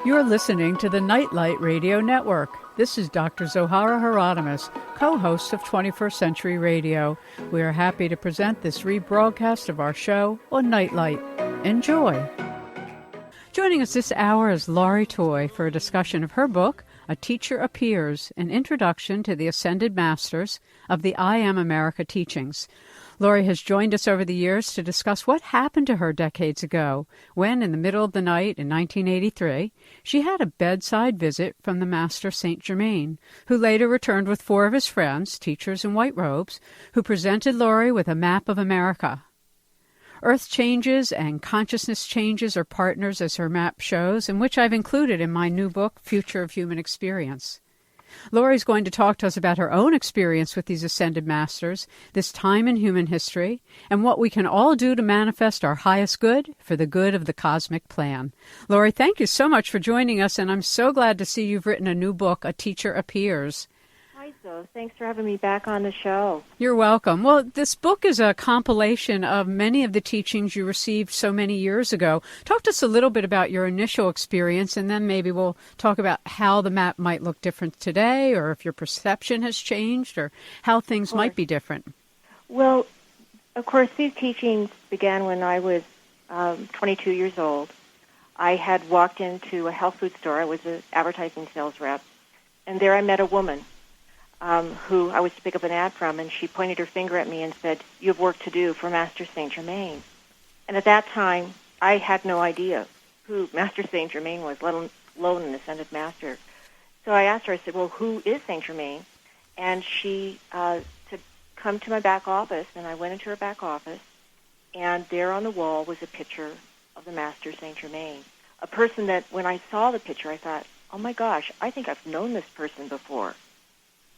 You're listening to the Nightlight Radio Network. This is Dr. Zohara Hieronimus, co-host of 21st Century Radio. We are happy to present this rebroadcast of our show on Nightlight. Enjoy. Joining us this hour is Laurie Toye for a discussion of her book, A Teacher Appears, an Introduction to the Ascended Masters of the I Am America Teachings. Laurie has joined us over the years to discuss what happened to her decades ago when, in the middle of the night in 1983, she had a bedside visit from the Master Saint Germain, who later returned with 4 of his friends, teachers in white robes, who presented Laurie with a map of America. Earth changes and consciousness changes are partners, as her map shows, and which I've included in my new book, Future of Human Experience. Laurie's going to talk to us about her own experience with these ascended masters, this time in human history, and what we can all do to manifest our highest good for the good of the cosmic plan. Laurie, thank you so much for joining us, and I'm so glad to see you've written a new book, A Teacher Appears. Hi, Zoe. Thanks for having me back on the show. You're welcome. Well, this book is a compilation of many of the teachings you received so many years ago. Talk to us a little bit about your initial experience, and then maybe we'll talk about how the map might look different today, or if your perception has changed, or how things might be different. Well, of course, these teachings began when I was 22 years old. I had walked into a health food store. I was an advertising sales rep, and there I met a woman who I was to pick up an ad from, and she pointed her finger at me and said, "You have work to do for Master Saint Germain." And at that time, I had no idea who Master Saint Germain was, let alone an ascended master. So I asked her, I said, "Well, who is Saint Germain?" And she said, "Come to my back office." And I went into her back office, and there on the wall was a picture of the Master Saint Germain, a person that when I saw the picture, I thought, "Oh my gosh, I think I've known this person before."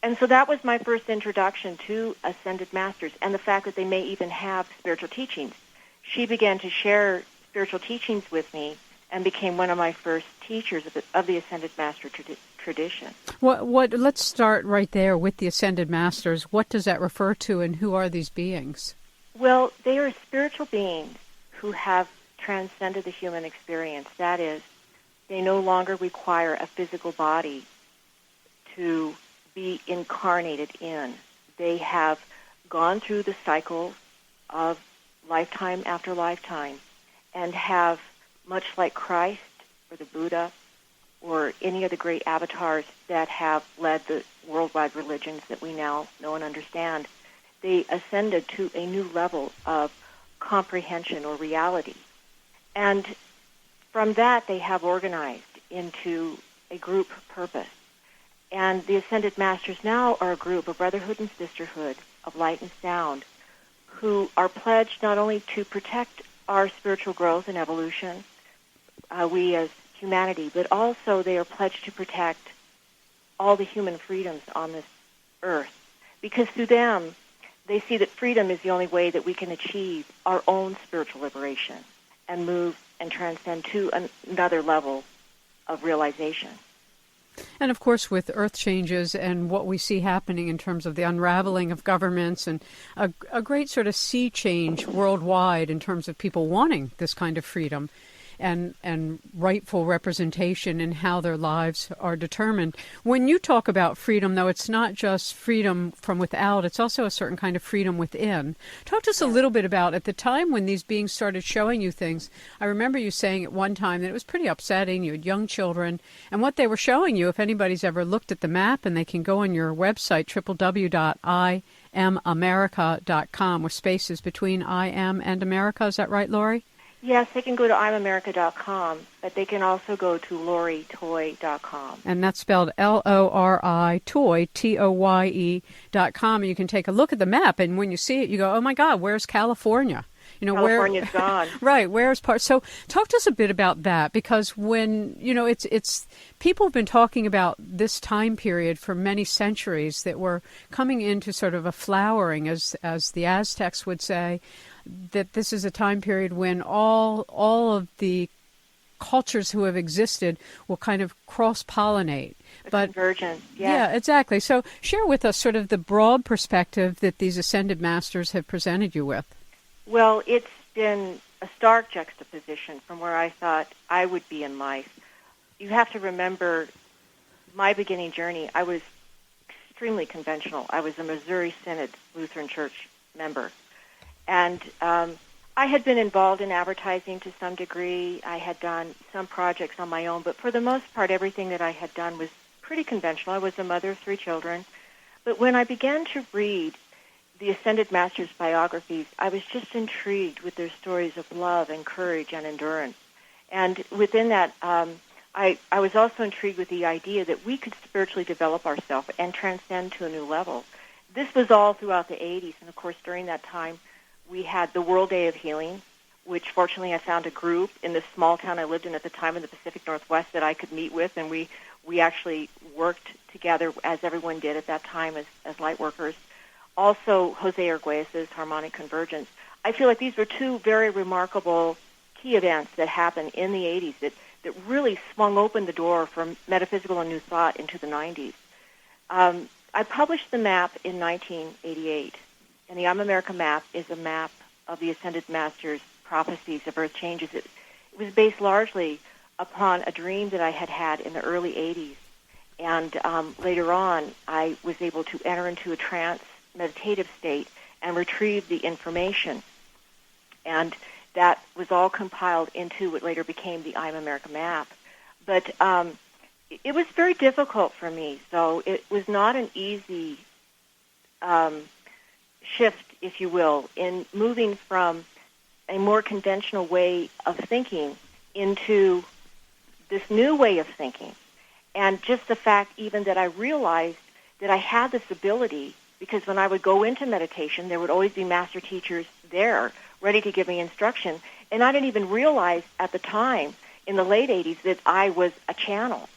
And so that was my first introduction to ascended masters and the fact that they may even have spiritual teachings. She began to share spiritual teachings with me and became one of my first teachers of the ascended master tradition. Let's start right there with the ascended masters. What does that refer to, and who are these beings? Well, they are spiritual beings who have transcended the human experience. That is, they no longer require a physical body to be incarnated in. They have gone through the cycle of lifetime after lifetime and have, much like Christ or the Buddha or any of the great avatars that have led the worldwide religions that we now know and understand, they ascended to a new level of comprehension or reality. And from that, they have organized into a group purpose. And the Ascended Masters now are a group, a brotherhood and sisterhood of light and sound, who are pledged not only to protect our spiritual growth and evolution, we as humanity, but also they are pledged to protect all the human freedoms on this earth. Because through them, they see that freedom is the only way that we can achieve our own spiritual liberation and move and transcend to another level of realization. And, of course, with earth changes and what we see happening in terms of the unraveling of governments and a great sort of sea change worldwide in terms of people wanting this kind of freedom and rightful representation in how their lives are determined. When you talk about freedom, though, it's not just freedom from without, it's also a certain kind of freedom within. Talk to us a little bit about, at the time when these beings started showing you things, I remember you saying at one time that it was pretty upsetting. You had young children, and what they were showing you, if anybody's ever looked at the map, and they can go on your website, www.iamamerica.com, with spaces between I am and America. Is that right, Laurie? Yes, they can go to IamAmerica.com, but they can also go to LaurieToye.com. And that's spelled L-O-R-I, Toye, T-O-Y-E.com. And you can take a look at the map, and when you see it, you go, oh, my God, where's California? You know, California's gone. Right, where's part? So talk to us a bit about that, because when, you know, it's people have been talking about this time period for many centuries that we're coming into sort of a flowering, as the Aztecs would say, that this is a time period when all of the cultures who have existed will kind of cross-pollinate. Convergence, yeah, exactly. So share with us sort of the broad perspective that these ascended masters have presented you with. Well, it's been a stark juxtaposition from where I thought I would be in life. you have to remember my beginning journey. I was extremely conventional. I was a Missouri Synod Lutheran Church member. And I had been involved in advertising to some degree. I had done some projects on my own, but for the most part, everything that I had done was pretty conventional. I was a mother of 3 children. But when I began to read the Ascended Masters' biographies, I was just intrigued with their stories of love and courage and endurance. And within that, I was also intrigued with the idea that we could spiritually develop ourselves and transcend to a new level. This was all throughout the 80s, and of course during that time we had the World Day of Healing, which fortunately I found a group in this small town I lived in at the time in the Pacific Northwest that I could meet with, and we actually worked together as everyone did at that time as light workers. Also Jose Arguelles' Harmonic Convergence. I feel like these were 2 very remarkable key events that happened in the 80s that really swung open the door from metaphysical and new thought into the 90s. I published the map in 1988, and the I'm America map is a map of the Ascended Masters' prophecies of earth changes. It was based largely upon a dream that I had had in the early 80s, and later on I was able to enter into a trance meditative state and retrieve the information, and that was all compiled into what later became the I'm America map. But it was very difficult for me, so it was not an easy shift, if you will, in moving from a more conventional way of thinking into this new way of thinking. And just the fact even that I realized that I had this ability, because when I would go into meditation, there would always be master teachers there ready to give me instruction. And I didn't even realize at the time, in the late 80s, that I was a channel.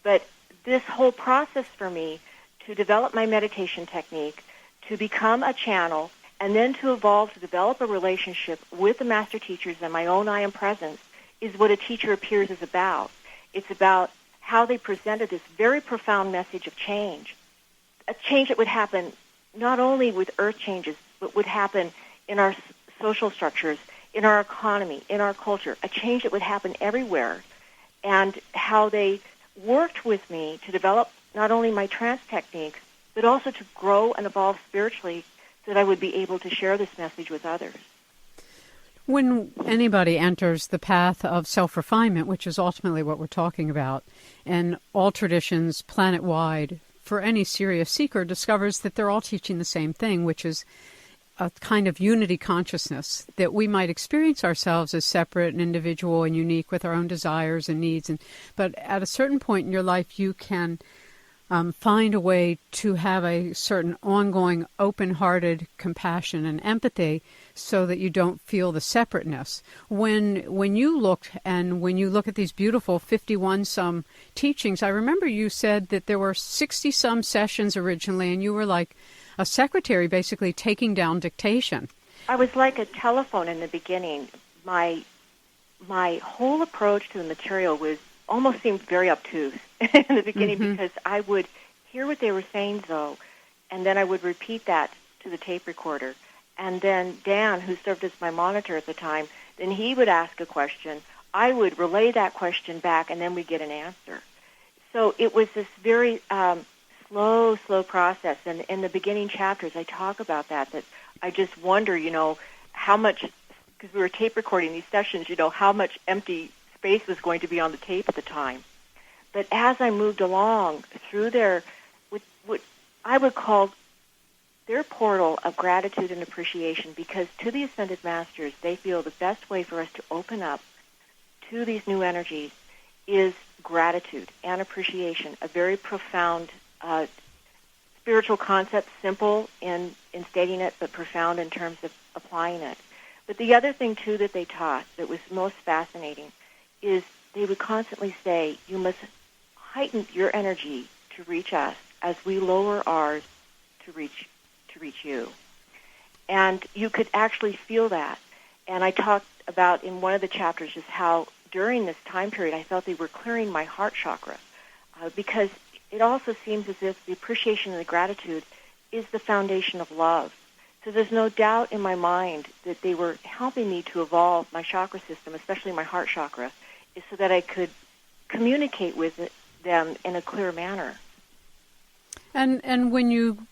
But this whole process for me to develop my meditation technique, to become a channel, and then to evolve to develop a relationship with the master teachers and my own I am presence is what a teacher appears is about. It's about how they presented this very profound message of change, a change that would happen not only with earth changes, but would happen in our social structures, in our economy, in our culture, a change that would happen everywhere, and how they worked with me to develop not only my trance techniques, but also to grow and evolve spiritually so that I would be able to share this message with others. When anybody enters the path of self-refinement, which is ultimately what we're talking about, and all traditions planet-wide, for any serious seeker, discovers that they're all teaching the same thing, which is a kind of unity consciousness, that we might experience ourselves as separate and individual and unique with our own desires and needs. But at a certain point in your life, you can find a way to have a certain ongoing open-hearted compassion and empathy so that you don't feel the separateness. When you look at these beautiful 51-some teachings, I remember you said that there were 60-some sessions originally, and you were like a secretary basically taking down dictation. I was like a telephone in the beginning. My whole approach to the material almost seemed very obtuse in the beginning, because I would hear what they were saying, though, and then I would repeat that to the tape recorder. And then Dan, who served as my monitor at the time, then he would ask a question. I would relay that question back, and then we'd get an answer. So it was this very slow process. And in the beginning chapters, I talk about that I just wonder, how much, because we were tape recording these sessions, how much empty space was going to be on the tape at the time. But as I moved along through what I would call their portal of gratitude and appreciation, because to the Ascended Masters, they feel the best way for us to open up to these new energies is gratitude and appreciation, a very profound spiritual concept, simple in stating it, but profound in terms of applying it. But the other thing, too, that they taught that was most fascinating is they would constantly say, you must heighten your energy to reach us as we lower ours to reach you. And you could actually feel that. And I talked about in one of the chapters just how during this time period I felt they were clearing my heart chakra, because it also seems as if the appreciation and the gratitude is the foundation of love. So there's no doubt in my mind that they were helping me to evolve my chakra system, especially my heart chakra, is so that I could communicate with them in a clear manner. And when you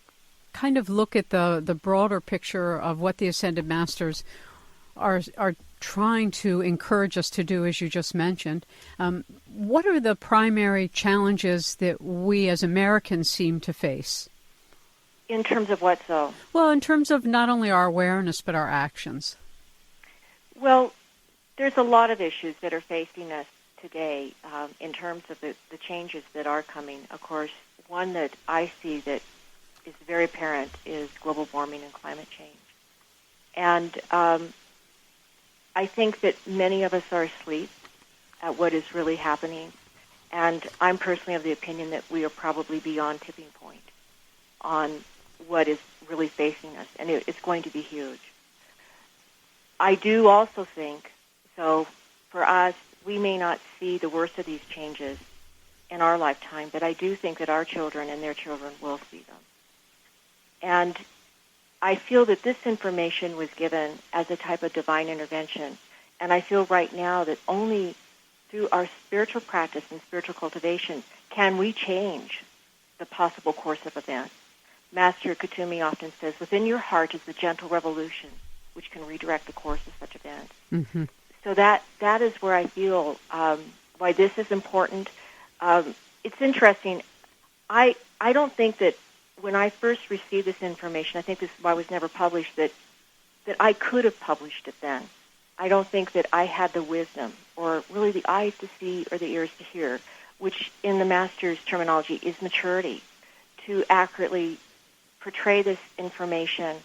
kind of look at the broader picture of what the Ascended Masters are trying to encourage us to do, as you just mentioned, what are the primary challenges that we as Americans seem to face? In terms of what, so? Well, in terms of not only our awareness, but our actions. Well, there's a lot of issues that are facing us today in terms of the changes that are coming. Of course, one that I see that is very apparent is global warming and climate change. And I think that many of us are asleep at what is really happening. And I'm personally of the opinion that we are probably beyond tipping point on what is really facing us. And it's going to be huge. I do also think, so for us, we may not see the worst of these changes in our lifetime, but I do think that our children and their children will see them. And I feel that this information was given as a type of divine intervention, and I feel right now that only through our spiritual practice and spiritual cultivation can we change the possible course of events. Master Kutumi often says, within your heart is the gentle revolution which can redirect the course of such events. Mm-hmm. So that is where I feel why this is important. It's interesting. I don't think that when I first received this information, I think this is why it was never published, that I could have published it then. I don't think that I had the wisdom or really the eyes to see or the ears to hear, which in the Master's terminology is maturity, to accurately portray this information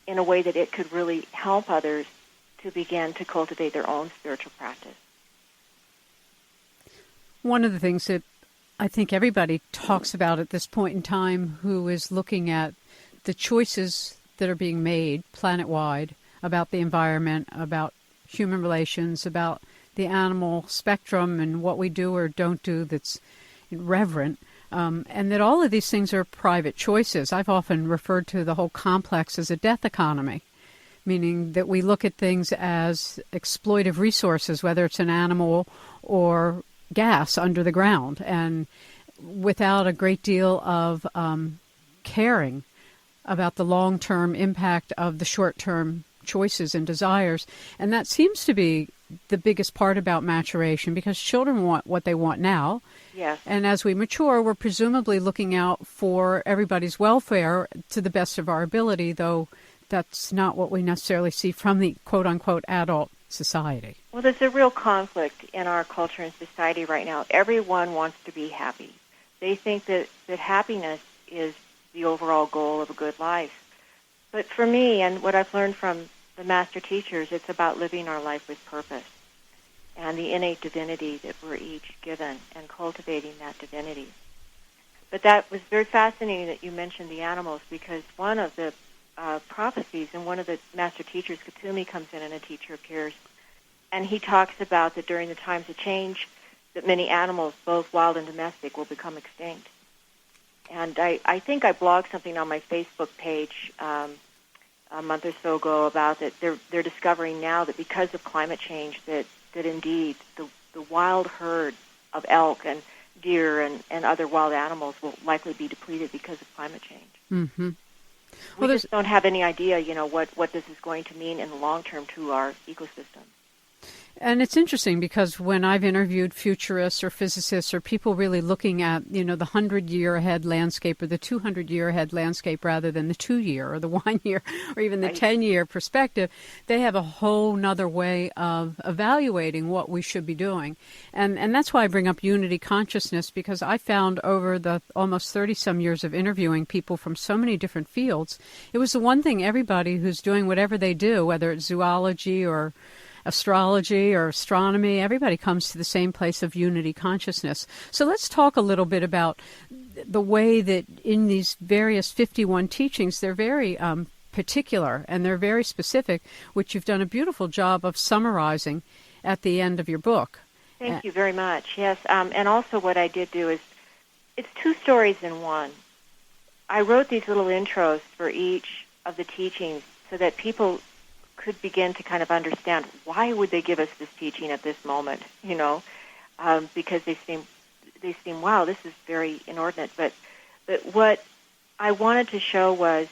in a way that it could really help others to begin to cultivate their own spiritual practice. One of the things that I think everybody talks about at this point in time who is looking at the choices that are being made planet-wide about the environment, about human relations, about the animal spectrum and what we do or don't do that's irreverent, and that all of these things are private choices. I've often referred to the whole complex as a death economy, meaning that we look at things as exploitive resources, whether it's an animal or gas under the ground, and without a great deal of caring about the long-term impact of the short-term choices and desires. And that seems to be the biggest part about maturation, because children want what they want now. Yes. And as we mature, we're presumably looking out for everybody's welfare to the best of our ability, though that's not what we necessarily see from the quote-unquote adult society. Well, there's a real conflict in our culture and society right now. Everyone wants to be happy. They think that happiness is the overall goal of a good life. But for me, and what I've learned from the master teachers, it's about living our life with purpose and the innate divinity that we're each given and cultivating that divinity. But that was very fascinating that you mentioned the animals, because one of the prophecies, and one of the master teachers, Kutumi, comes in and a teacher appears, and he talks about that during the times of change that many animals, both wild and domestic, will become extinct. And I think I blogged something on my Facebook page a month or so ago about that they're discovering now that because of climate change that indeed the wild herd of elk and deer and other wild animals will likely be depleted because of climate change. Mm-hmm. We just don't have any idea, what this is going to mean in the long term to our ecosystem. And it's interesting because when I've interviewed futurists or physicists or people really looking at, the 100-year ahead landscape or the 200-year ahead landscape rather than the 2-year or the 1 year or even the 10-year perspective, they have a whole nother way of evaluating what we should be doing. And that's why I bring up unity consciousness, because I found over the almost 30-some years of interviewing people from so many different fields, it was the one thing everybody who's doing whatever they do, whether it's zoology or astrology or astronomy, everybody comes to the same place of unity consciousness. So let's talk a little bit about the way that in these various 51 teachings, they're very particular and they're very specific, which you've done a beautiful job of summarizing at the end of your book. Thank you very much. Yes, and also what I did do is, it's 2 stories in one. I wrote these little intros for each of the teachings so that people could begin to kind of understand why would they give us this teaching at this moment, because they seem, wow, this is very inordinate. But what I wanted to show was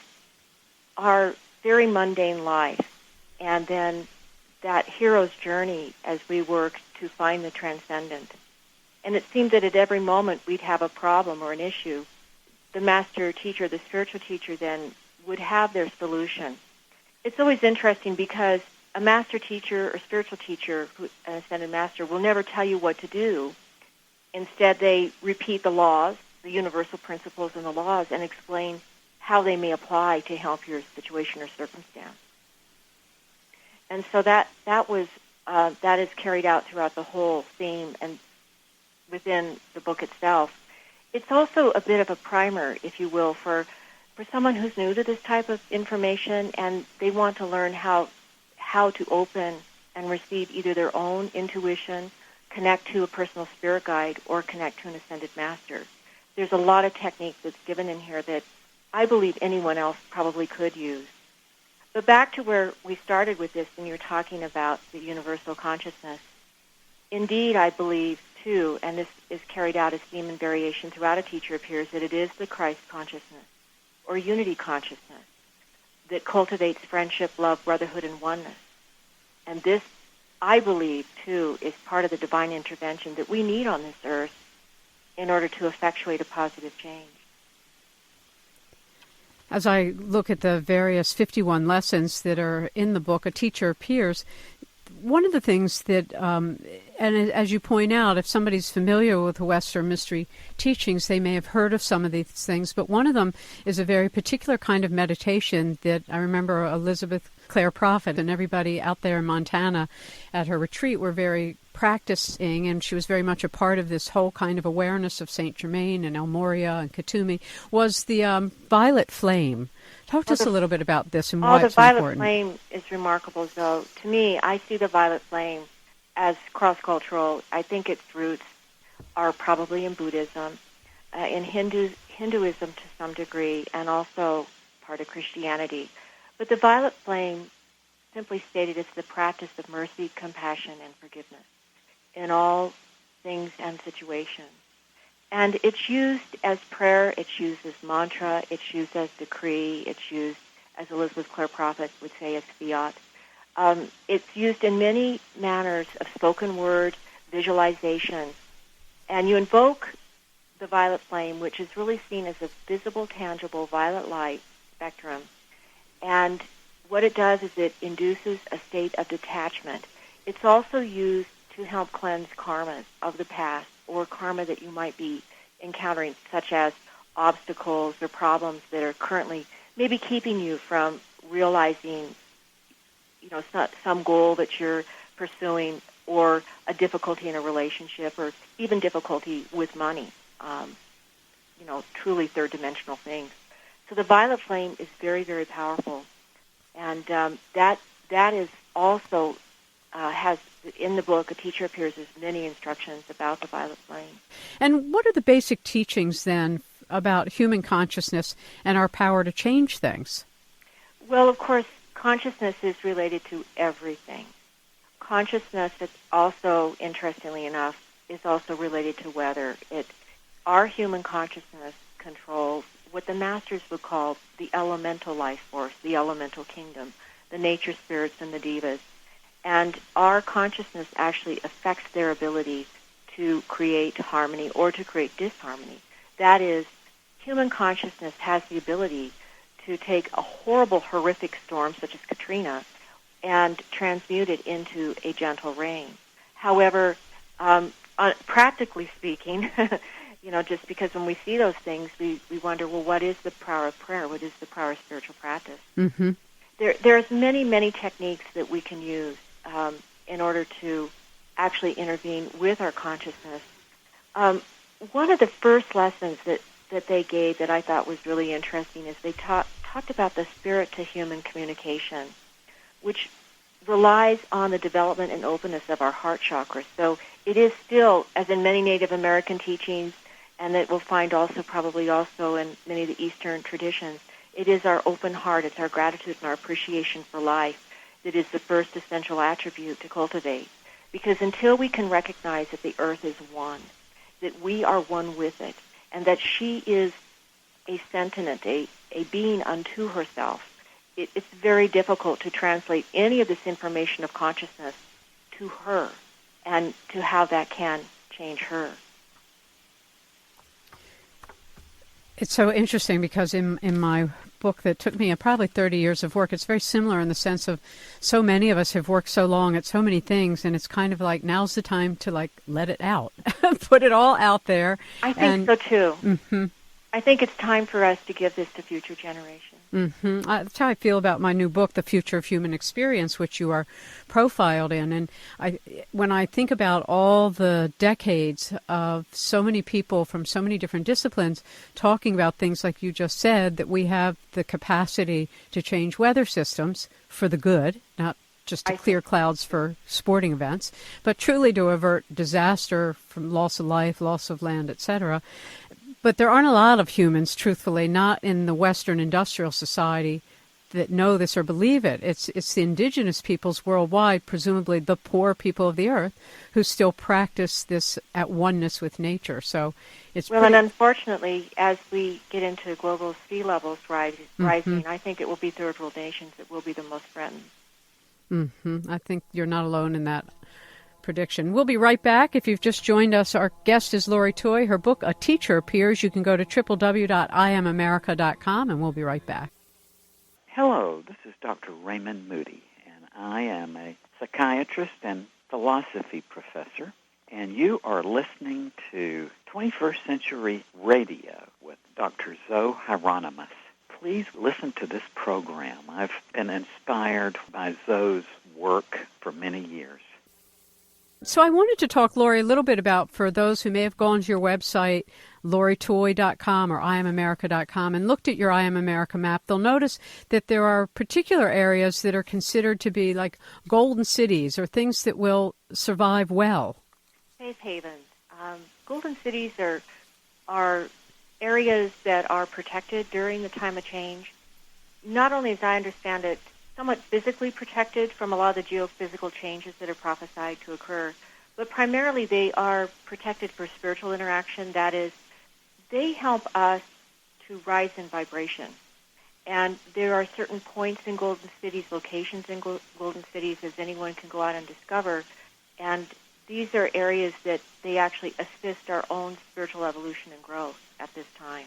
our very mundane life, and then that hero's journey as we work to find the transcendent. And it seemed that at every moment we'd have a problem or an issue. The master teacher, the spiritual teacher, then would have their solution. It's always interesting because a master teacher or spiritual teacher, an ascended master, will never tell you what to do. Instead, they repeat the laws, the universal principles and the laws, and explain how they may apply to help your situation or circumstance. And so that is carried out throughout the whole theme and within the book itself. It's also a bit of a primer, if you will, for someone who's new to this type of information and they want to learn how to open and receive either their own intuition, connect to a personal spirit guide, or connect to an ascended master. There's a lot of technique that's given in here that I believe anyone else probably could use. But back to where we started with this, and you're talking about the universal consciousness. Indeed, I believe, too, and this is carried out as theme and variation throughout A Teacher Appears, that it is the Christ consciousness, or unity consciousness, that cultivates friendship, love, brotherhood, and oneness. And this, I believe, too, is part of the divine intervention that we need on this earth in order to effectuate a positive change. As I look at the various 51 lessons that are in the book, A Teacher Appears, one of the things that, and as you point out, if somebody's familiar with the Western mystery teachings, they may have heard of some of these things, but one of them is a very particular kind of meditation that I remember Elizabeth Clare Prophet and everybody out there in Montana at her retreat were very practicing, and she was very much a part of this whole kind of awareness of Saint Germain and El Moria and Katumi, was the violet flame. Talk to us a little bit about this and why it's important. The violet flame is remarkable, though. To me, I see the violet flame as cross-cultural. I think its roots are probably in Buddhism, in Hinduism to some degree, and also part of Christianity. But the violet flame, simply stated, is the practice of mercy, compassion, and forgiveness in all things and situations. And it's used as prayer, it's used as mantra, it's used as decree, it's used, as Elizabeth Clare Prophet would say, as fiat. It's used in many manners of spoken word, visualization. And you invoke the violet flame, which is really seen as a visible, tangible violet light spectrum. And what it does is it induces a state of detachment. It's also used to help cleanse karmas of the past or karma that you might be encountering, such as obstacles or problems that are currently maybe keeping you from realizing, some goal that you're pursuing, or a difficulty in a relationship, or even difficulty with money, truly third-dimensional things. So the violet flame is very, very powerful. And that is also has, in the book, A Teacher Appears, there's many instructions about the violet flame. And what are the basic teachings, then, about human consciousness and our power to change things? Well, of course, consciousness is related to everything. Consciousness, it's also, interestingly enough, is also related to weather. Our human consciousness controls what the masters would call the elemental life force, the elemental kingdom, the nature spirits and the devas. And our consciousness actually affects their ability to create harmony or to create disharmony. That is, human consciousness has the ability to take a horrible, horrific storm such as Katrina and transmute it into a gentle rain. However, practically speaking, just because when we see those things, we wonder, well, what is the power of prayer? What is the power of spiritual practice? Mm-hmm. There's many, many techniques that we can use in order to actually intervene with our consciousness. One of the first lessons that they gave that I thought was really interesting is they talked about the spirit-to-human communication, which relies on the development and openness of our heart chakra. So it is still, as in many Native American teachings, and that we'll find also probably also in many of the Eastern traditions, it is our open heart, it's our gratitude and our appreciation for life that is the first essential attribute to cultivate. Because until we can recognize that the earth is one, that we are one with it, and that she is a sentient, a being unto herself, it's very difficult to translate any of this information of consciousness to her and to how that can change her. It's so interesting because in my book that took me probably 30 years of work, it's very similar in the sense of so many of us have worked so long at so many things, and it's kind of like now's the time to like let it out, put it all out there. I think so too. Mm-hmm. I think it's time for us to give this to future generations. Mm-hmm. That's how I feel about my new book, The Future of Human Experience, which you are profiled in. And when I think about all the decades of so many people from so many different disciplines talking about things like you just said, that we have the capacity to change weather systems for the good, not just to clear clouds for sporting events, but truly to avert disaster from loss of life, loss of land, etc. But there aren't a lot of humans, truthfully, not in the Western industrial society, that know this or believe it. It's the indigenous peoples worldwide, presumably the poor people of the earth, who still practice this at oneness with nature. So it's and unfortunately, as we get into global sea levels rising, I think it will be third world nations that will be the most threatened. Mm-hmm. I think you're not alone in that prediction. We'll be right back. If you've just joined us, our guest is Lori Toye. Her book, A Teacher Appears. You can go to www.iamamerica.com, and we'll be right back. Hello, this is Dr. Raymond Moody, and I am a psychiatrist and philosophy professor, and you are listening to 21st Century Radio with Dr. Zoe Hieronimus. Please listen to this program. I've been inspired by Zoe's work for many years. So I wanted to talk, Lori, a little bit about, for those who may have gone to your website, LoriToye.com or IamAmerica.com, and looked at your I Am America map, they'll notice that there are particular areas that are considered to be like golden cities or things that will survive well. Safe havens. Golden cities are areas that are protected during the time of change. Not only, as I understand it, somewhat physically protected from a lot of the geophysical changes that are prophesied to occur, but primarily they are protected for spiritual interaction. That is, they help us to rise in vibration. And there are certain points in golden cities, locations in golden cities, as anyone can go out and discover, and these are areas that they actually assist our own spiritual evolution and growth at this time.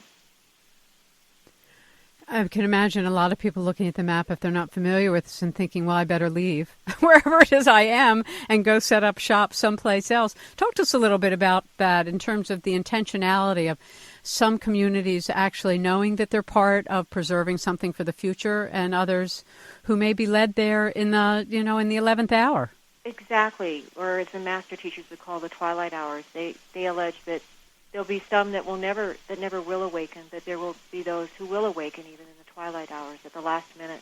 I can imagine a lot of people looking at the map, if they're not familiar with this, and thinking, well, I better leave wherever it is I am and go set up shop someplace else. Talk to us a little bit about that in terms of the intentionality of some communities actually knowing that they're part of preserving something for the future, and others who may be led there in the, in the 11th hour. Exactly, or as the master teachers would call the twilight hours. They allege that there'll be some that never will awaken, but there will be those who will awaken even in the twilight hours at the last minute.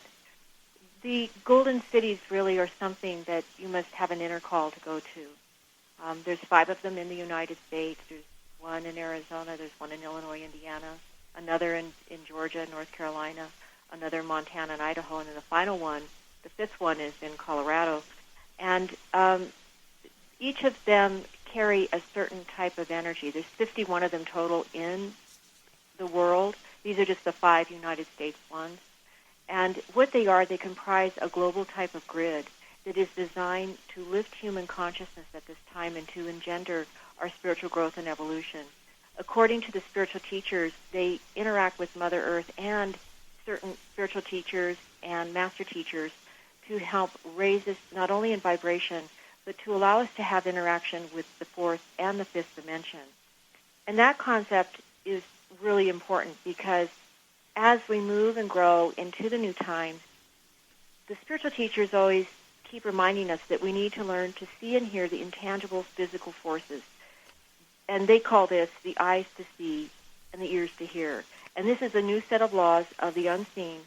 The golden cities really are something that you must have an inner call to go to. There's 5 of them in the United States. There's one in Arizona. There's one in Illinois, Indiana, another in Georgia, North Carolina, another in Montana and Idaho, and then the final one, the 5th one, is in Colorado. And each of them carry a certain type of energy. There's 51 of them total in the world. These are just the 5 United States ones. And what they are, they comprise a global type of grid that is designed to lift human consciousness at this time and to engender our spiritual growth and evolution. According to the spiritual teachers, they interact with Mother Earth and certain spiritual teachers and master teachers to help raise us not only in vibration, but to allow us to have interaction with the 4th and the 5th dimension. And that concept is really important because as we move and grow into the new times, the spiritual teachers always keep reminding us that we need to learn to see and hear the intangible physical forces. And they call this the eyes to see and the ears to hear. And this is a new set of laws of the unseen.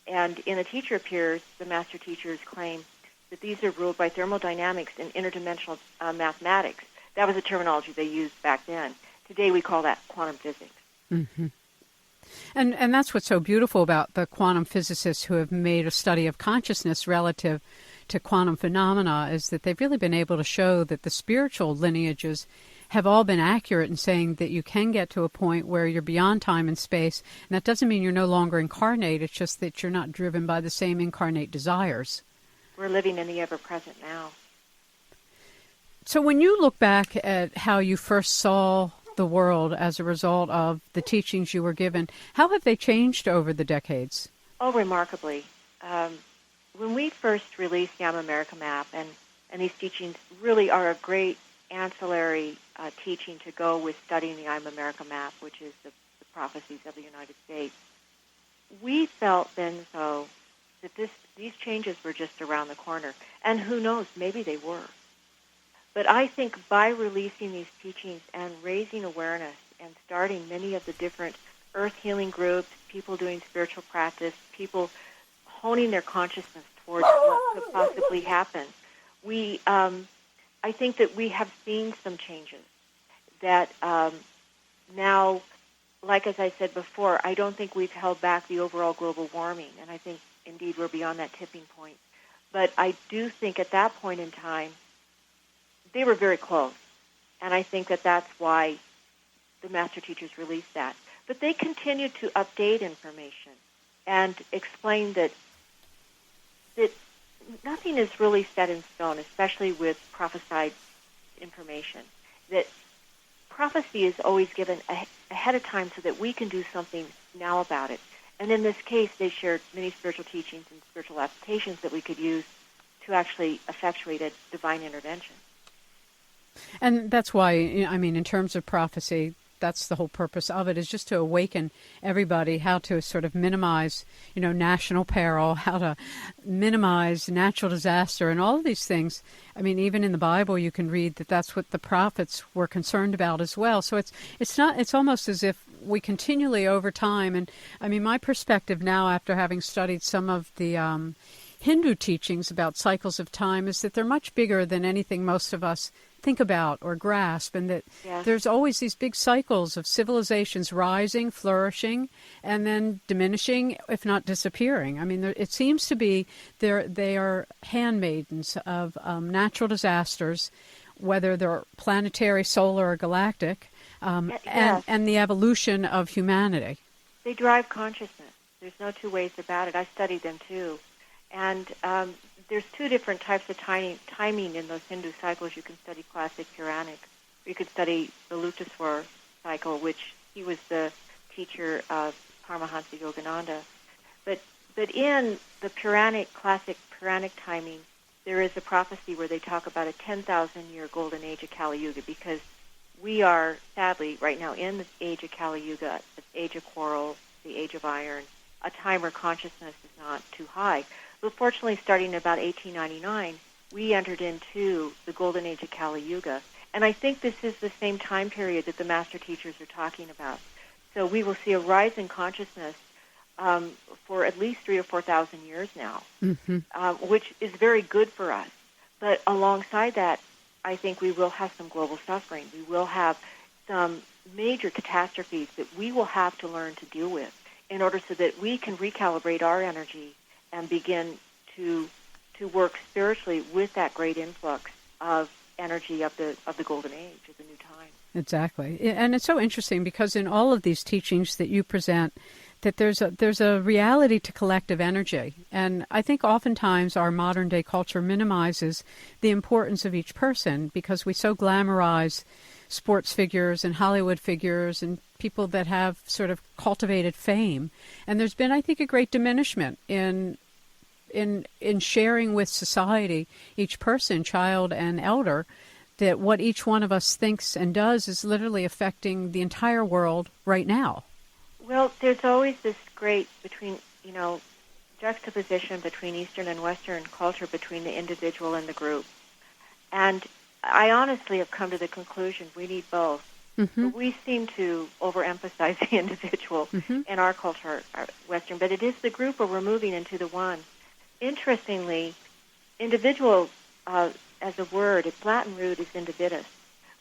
And in A Teacher Appears, the master teachers claim that these are ruled by thermodynamics and interdimensional mathematics. That was a terminology they used back then. Today we call that quantum physics. Mm-hmm. And that's what's so beautiful about the quantum physicists who have made a study of consciousness relative to quantum phenomena is that they've really been able to show that the spiritual lineages have all been accurate in saying that you can get to a point where you're beyond time and space. And that doesn't mean you're no longer incarnate. It's just that you're not driven by the same incarnate desires. We're living in the ever-present now. So when you look back at how you first saw the world as a result of the teachings you were given, how have they changed over the decades? Oh, remarkably. When we first released the I'm America map, and these teachings really are a great ancillary teaching to go with studying the I'm America map, which is the prophecies of the United States, we felt then so that these changes were just around the corner. And who knows, maybe they were. But I think by releasing these teachings and raising awareness and starting many of the different earth healing groups, people doing spiritual practice, people honing their consciousness towards what could possibly happen, I think that we have seen some changes that now, like as I said before, I don't think we've held back the overall global warming, and I think indeed we're beyond that tipping point. But I do think at that point in time, they were very close, and I think that that's why the master teachers released that. But they continued to update information and explain that nothing is really set in stone, especially with prophesied information. That prophecy is always given ahead of time so that we can do something now about it. And in this case, they shared many spiritual teachings and spiritual applications that we could use to actually effectuate a divine intervention. And that's why, I mean, in terms of prophecy, that's the whole purpose of it, is just to awaken everybody how to sort of minimize, national peril, how to minimize natural disaster and all of these things. I mean, even in the Bible, you can read that that's what the prophets were concerned about as well. So it's almost as if we continually over time, and I mean, my perspective now after having studied some of the Hindu teachings about cycles of time is that they're much bigger than anything most of us think about or grasp, and that there's always these big cycles of civilizations rising, flourishing, and then diminishing, if not disappearing. I mean, it seems to be they are handmaidens of natural disasters, whether they're planetary, solar, or galactic, and the evolution of humanity. They drive consciousness. There's no two ways about it. I studied them too. And there's two different types of timing in those Hindu cycles. You can study classic Puranic. You could study the Lukteswar cycle, which he was the teacher of Paramahansa Yogananda. But in the classic Puranic timing, there is a prophecy where they talk about a 10,000-year golden age of Kali Yuga, because we are, sadly, right now in the age of Kali Yuga, the age of quarrel, the age of iron, a time where consciousness is not too high. But fortunately, starting in about 1899, we entered into the golden age of Kali Yuga. And I think this is the same time period that the master teachers are talking about. So we will see a rise in consciousness for at least 3,000 or 4,000 years now, which is very good for us. But alongside that, I think we will have some global suffering. We will have some major catastrophes that we will have to learn to deal with in order so that we can recalibrate our energy and begin to work spiritually with that great influx of energy of the golden age, of the new time. Exactly. And it's so interesting because in all of these teachings that you present, that there's a reality to collective energy. And I think oftentimes our modern day culture minimizes the importance of each person because we so glamorize sports figures and Hollywood figures and people that have sort of cultivated fame. And there's been, I think, a great diminishment in sharing with society, each person, child and elder, that what each one of us thinks and does is literally affecting the entire world right now. Well, there's always this great juxtaposition between Eastern and Western culture, between the individual and the group. And I honestly have come to the conclusion we need both. Mm-hmm. We seem to overemphasize the individual in our culture, Western, but it is the group where we're moving into the one. Interestingly, individual as a word, its Latin root is individus,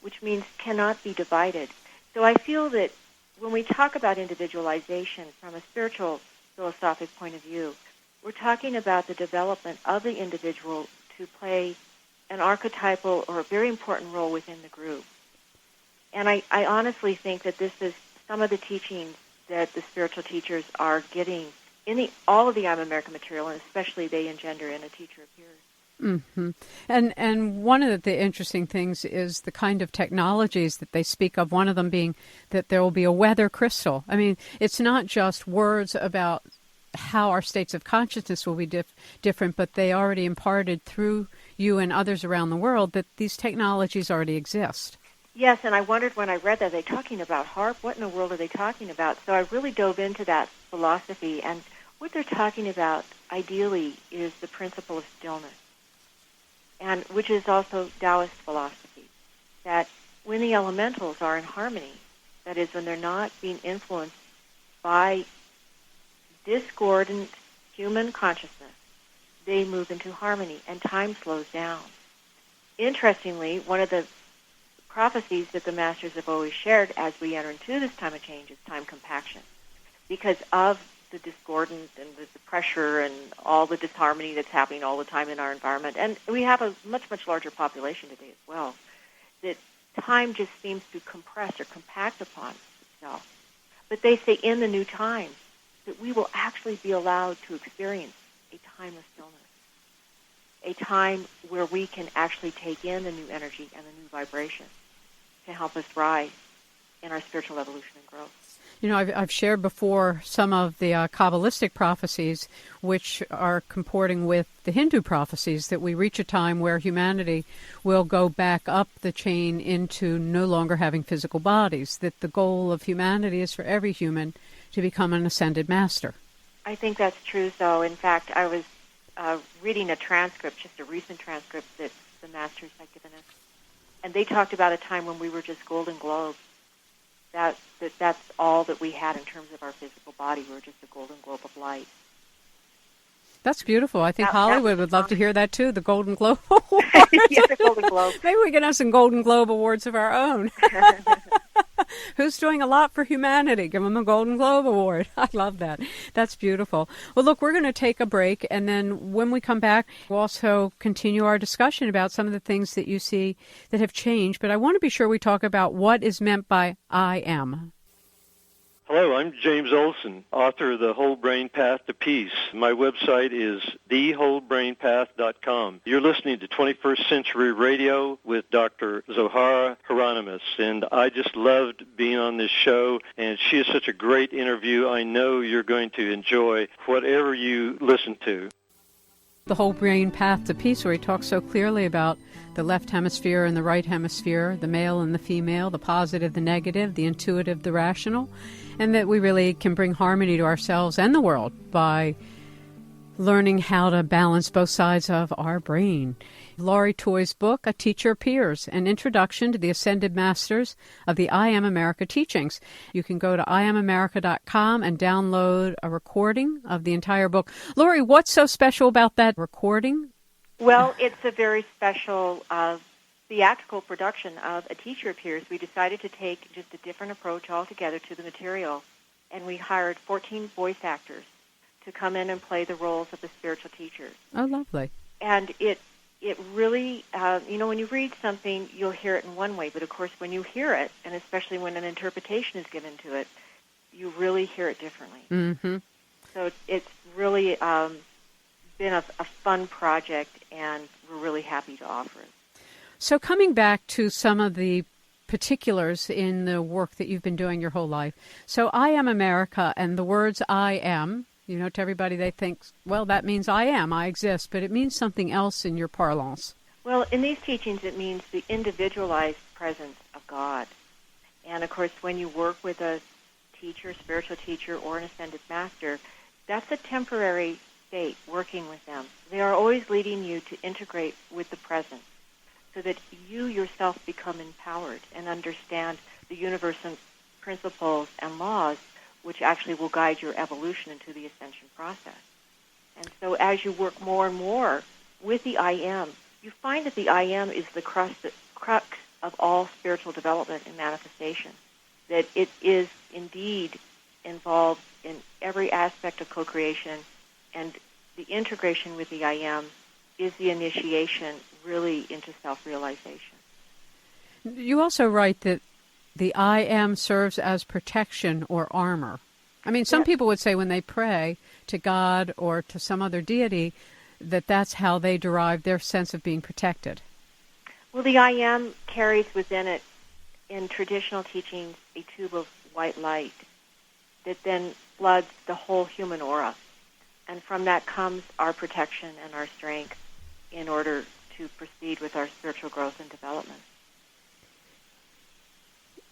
which means cannot be divided. So I feel that when we talk about individualization from a spiritual philosophic point of view, we're talking about the development of the individual to play an archetypal or a very important role within the group. And I honestly think that this is some of the teachings that the spiritual teachers are getting in all of the I'm America material, and especially they engender in A Teacher Appears. Mm-hmm. And one of the interesting things is the kind of technologies that they speak of, one of them being that there will be a weather crystal. I mean, it's not just words about how our states of consciousness will be different, but they already imparted through you and others around the world that these technologies already exist. Yes, and I wondered when I read that, are they talking about HAARP? What in the world are they talking about? So I really dove into that philosophy, and what they're talking about, ideally, is the principle of stillness, and which is also Taoist philosophy, that when the elementals are in harmony, that is, when they're not being influenced by discordant human consciousness, they move into harmony, and time slows down. Interestingly, one of the prophecies that the Masters have always shared as we enter into this time of change is time compaction, because of the discordant and the pressure and all the disharmony that's happening all the time in our environment. And we have a much, much larger population today as well, that time just seems to compress or compact upon itself. But they say in the new time that we will actually be allowed to experience a time of stillness, a time where we can actually take in the new energy and the new vibration to help us rise in our spiritual evolution and growth. You know, I've shared before some of the Kabbalistic prophecies, which are comporting with the Hindu prophecies, that we reach a time where humanity will go back up the chain into no longer having physical bodies, that the goal of humanity is for every human to become an ascended master. I think that's true, though. In fact, I was reading a transcript, just a recent transcript that the Masters had given us, and they talked about a time when we were just golden globes. That's all that we had in terms of our physical body. We were just a golden globe of light. That's beautiful. I think Hollywood would love to hear that too, the Golden Globe Award. Yeah, the Golden Globe. Maybe we can have some Golden Globe Awards of our own. Who's doing a lot for humanity? Give them a Golden Globe Award. I love that. That's beautiful. Well, look, we're going to take a break, and then when we come back, we'll also continue our discussion about some of the things that you see that have changed. But I want to be sure we talk about what is meant by I am. Hello, I'm James Olson, author of The Whole Brain Path to Peace. My website is thewholebrainpath.com. You're listening to 21st Century Radio with Dr. Zohara Hieronimus, and I just loved being on this show, and she is such a great interview. I know you're going to enjoy whatever you listen to. The Whole Brain Path to Peace, where he talks so clearly about the left hemisphere and the right hemisphere, the male and the female, the positive, the negative, the intuitive, the rational, and that we really can bring harmony to ourselves and the world by learning how to balance both sides of our brain. Laurie Toye's book, A Teacher Appears, an introduction to the Ascended Masters of the I Am America teachings. You can go to IamAmerica.com and download a recording of the entire book. Laurie, what's so special about that recording? Well, it's a very special theatrical production of A Teacher Appears. We decided to take just a different approach altogether to the material, and we hired 14 voice actors to come in and play the roles of the spiritual teachers. Oh, lovely. And it really, when you read something, you'll hear it in one way, but of course when you hear it, and especially when an interpretation is given to it, you really hear it differently. Mm-hmm. So it's really been a fun project, and we're really happy to offer it. So coming back to some of the particulars in the work that you've been doing your whole life. So I Am America, and the words I am, to everybody they think, well, that means I am, I exist, but it means something else in your parlance. Well, in these teachings, it means the individualized presence of God. And, of course, when you work with a teacher, spiritual teacher, or an ascended master, that's a temporary state, working with them. They are always leading you to integrate with the present so that you yourself become empowered and understand the universal principles and laws which actually will guide your evolution into the ascension process. And so as you work more and more with the I Am, you find that the I Am is the crux of all spiritual development and manifestation, that it is indeed involved in every aspect of co-creation, and the integration with the I Am is the initiation really into self-realization. You also write that the I am serves as protection or armor. I mean, some people would say when they pray to God or to some other deity that that's how they derive their sense of being protected. Well, the I am carries within it, in traditional teachings, a tube of white light that then floods the whole human aura. And from that comes our protection and our strength in order to proceed with our spiritual growth and development.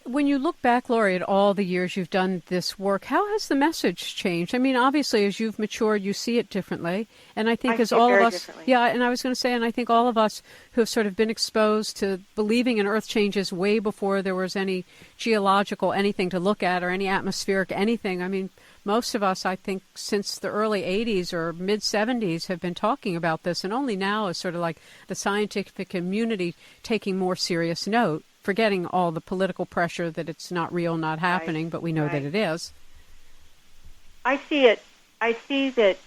When you look back, Laurie, at all the years you've done this work, how has the message changed? I mean, obviously, as you've matured, you see it differently. And I think as all of us, and I was going to say, and I think all of us who have sort of been exposed to believing in earth changes way before there was any geological anything to look at or any atmospheric anything. I mean, most of us, I think, since the early 80s or mid-70s have been talking about this, and only now is sort of like the scientific community taking more serious note, forgetting all the political pressure that it's not real, not happening, but we know that it is. I see that,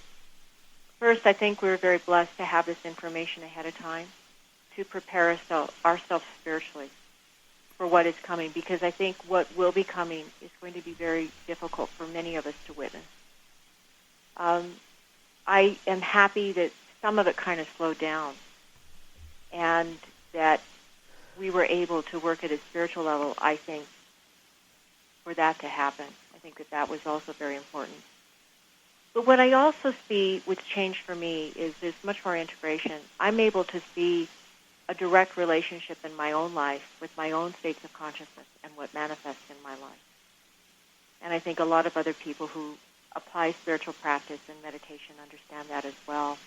first, I think we're very blessed to have this information ahead of time to prepare ourselves spiritually for what is coming, because I think what will be coming is going to be very difficult for many of us to witness. I am happy that some of it kind of slowed down and that we were able to work at a spiritual level, I think, for that to happen. I think that was also very important. But what I also see, which changed for me, is there's much more integration. I'm able to see a direct relationship in my own life with my own states of consciousness and what manifests in my life. And I think a lot of other people who apply spiritual practice and meditation understand that as well.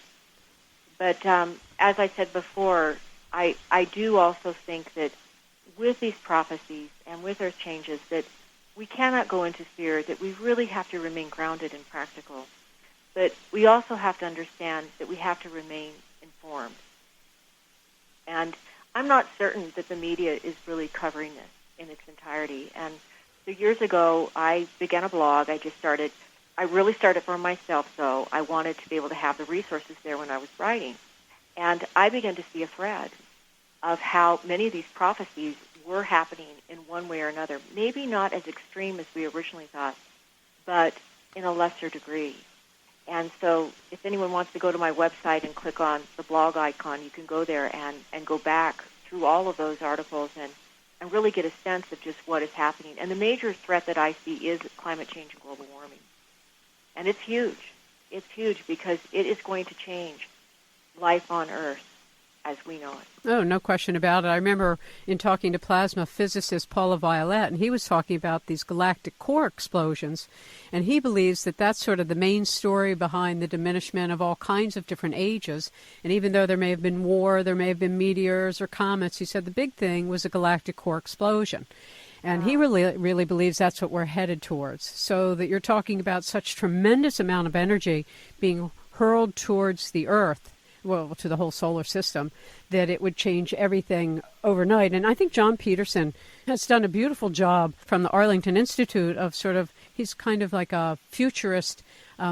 But as I said before, I do also think that with these prophecies and with earth changes that we cannot go into fear, that we really have to remain grounded and practical. But we also have to understand that we have to remain informed. And I'm not certain that the media is really covering this in its entirety. And so years ago, I began a blog. I really started for myself, though. I wanted to be able to have the resources there when I was writing. And I began to see a thread of how many of these prophecies were happening in one way or another. Maybe not as extreme as we originally thought, but in a lesser degree. And so if anyone wants to go to my website and click on the blog icon, you can go there and go back through all of those articles and really get a sense of just what is happening. And the major threat that I see is climate change and global warming. And it's huge. It's huge because it is going to change life on Earth as we know it. Oh, no question about it. I remember in talking to plasma physicist Paula Violette, and he was talking about these galactic core explosions, and he believes that that's sort of the main story behind the diminishment of all kinds of different ages. And even though there may have been war, there may have been meteors or comets, he said the big thing was a galactic core explosion. And he really believes that's what we're headed towards. So that you're talking about such tremendous amount of energy being hurled towards the Earth, well, to the whole solar system, that it would change everything overnight. And I think John Peterson has done a beautiful job from the Arlington Institute of he's kind of like a futurist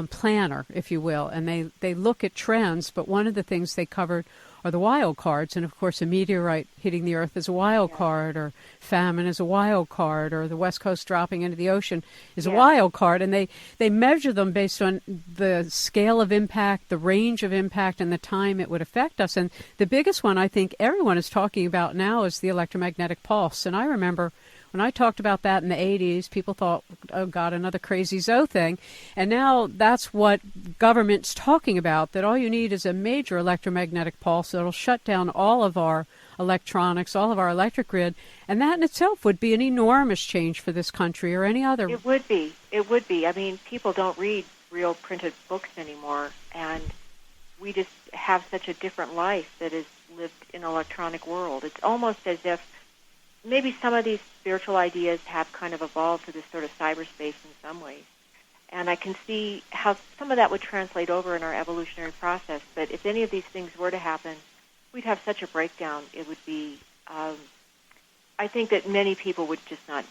planner, if you will. And they look at trends, but one of the things they covered are the wild cards. And, of course, a meteorite hitting the Earth is a wild card, or famine is a wild card, or the West Coast dropping into the ocean is a wild card. And they measure them based on the scale of impact, the range of impact, and the time it would affect us. And the biggest one I think everyone is talking about now is the electromagnetic pulse. And I remember when I talked about that in the 80s, people thought, oh, God, another crazy Zoe thing. And now that's what government's talking about, that all you need is a major electromagnetic pulse that will shut down all of our electronics, all of our electric grid. And that in itself would be an enormous change for this country or any other. It would be. It would be. I mean, people don't read real printed books anymore. And we just have such a different life that is lived in an electronic world. It's almost as if maybe some of these spiritual ideas have kind of evolved to this sort of cyberspace in some ways. And I can see how some of that would translate over in our evolutionary process. But if any of these things were to happen, we'd have such a breakdown. It would be, I think that many people would just not,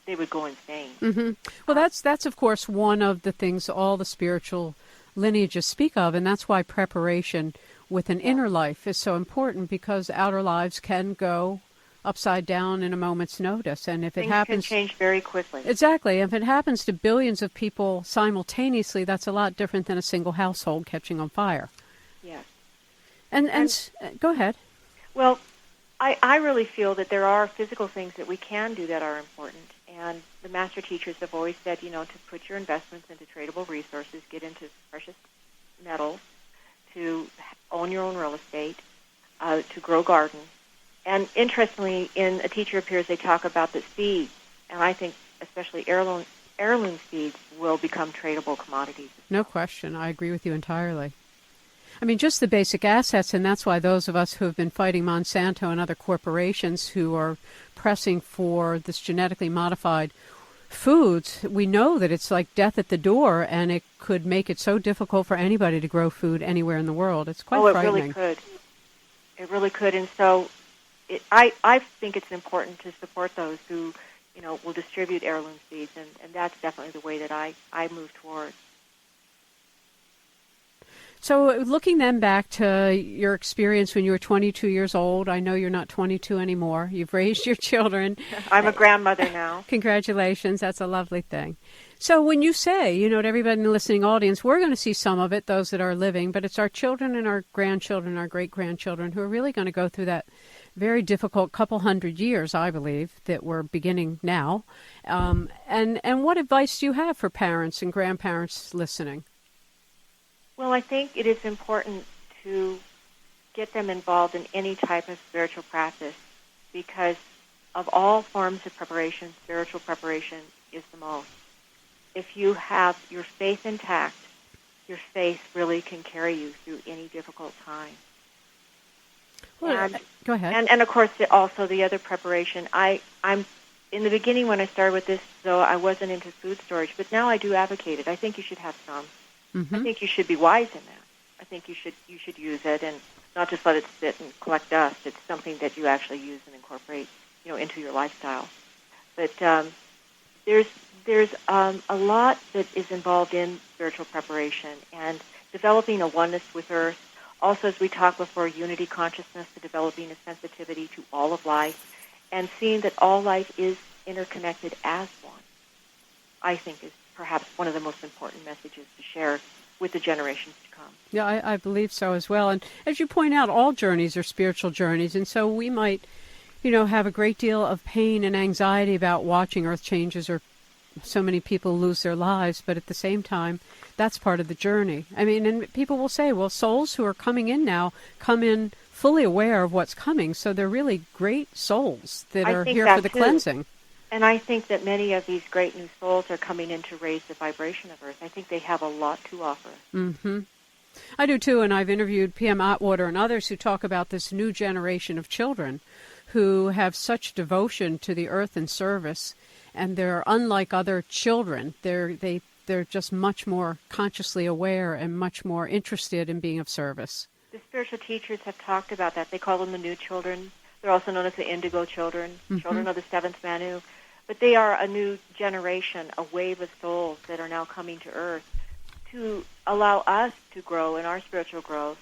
they would go insane. Mm-hmm. Well, that's of course one of the things all the spiritual lineages speak of, and that's why preparation with an inner life is so important, because outer lives can go upside down in a moment's notice. And if it happens, things can change very quickly. Exactly. If it happens to billions of people simultaneously, that's a lot different than a single household catching on fire. Yes. And go ahead. Well, I really feel that there are physical things that we can do that are important. And the master teachers have always said, to put your investments into tradable resources, get into precious metals, to own your own real estate, to grow gardens. And interestingly, in A Teacher Appears, they talk about the seeds. And I think especially heirloom seeds will become tradable commodities. No question. I agree with you entirely. I mean, just the basic assets, and that's why those of us who have been fighting Monsanto and other corporations who are pressing for this genetically modified foods, we know that it's like death at the door, and it could make it so difficult for anybody to grow food anywhere in the world. It's quite frightening. It really could. It really could. And so I think it's important to support those who, will distribute heirloom seeds, and that's definitely the way that I move towards. So looking then back to your experience when you were 22 years old, I know you're not 22 anymore. You've raised your children. I'm a grandmother now. Congratulations. That's a lovely thing. So when you say, to everybody in the listening audience, we're going to see some of it, those that are living, but it's our children and our grandchildren, our great-grandchildren who are really going to go through that very difficult couple hundred years, I believe, that we're beginning now. And what advice do you have for parents and grandparents listening? Well, I think it is important to get them involved in any type of spiritual practice, because of all forms of preparation, spiritual preparation is the most. If you have your faith intact, your faith really can carry you through any difficult time. Well, go ahead. And of course, also the other preparation. I'm in the beginning when I started with this, though, I wasn't into food storage, but now I do advocate it. I think you should have some. Mm-hmm. I think you should be wise in that. I think you should use it and not just let it sit and collect dust. It's something that you actually use and incorporate, into your lifestyle. But there's a lot that is involved in spiritual preparation and developing a oneness with Earth. Also, as we talked before, unity consciousness, to developing a sensitivity to all of life, and seeing that all life is interconnected as one, I think is perhaps one of the most important messages to share with the generations to come. Yeah, I believe so as well. And as you point out, all journeys are spiritual journeys. And so we might, have a great deal of pain and anxiety about watching Earth changes or so many people lose their lives. But at the same time, that's part of the journey. I mean, and people will say, well, souls who are coming in now come in fully aware of what's coming. So they're really great souls that are here for the cleansing. And I think that many of these great new souls are coming in to raise the vibration of Earth. I think they have a lot to offer. Mm-hmm. I do too, and I've interviewed P.M. Atwater and others who talk about this new generation of children who have such devotion to the Earth and service, and they're unlike other children. They're just much more consciously aware and much more interested in being of service. The spiritual teachers have talked about that. They call them the new children. They're also known as the indigo children, mm-hmm. children of the seventh Manu. But they are a new generation, a wave of souls that are now coming to Earth to allow us to grow in our spiritual growth,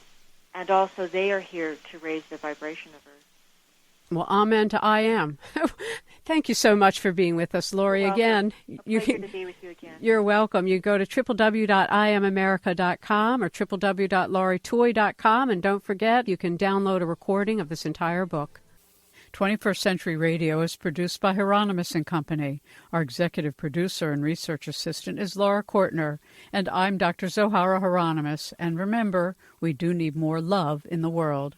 and also they are here to raise the vibration of Earth. Well, amen to I am. Thank you so much for being with us, Lori. Again, a pleasure to be with you again. You're welcome. You go to www.iamamerica.com or www.laurietoye.com, and don't forget, you can download a recording of this entire book. 21st Century Radio is produced by Hieronimus and Company. Our executive producer and research assistant is Laura Kortner, and I'm Dr. Zohara Hieronimus. And remember, we do need more love in the world.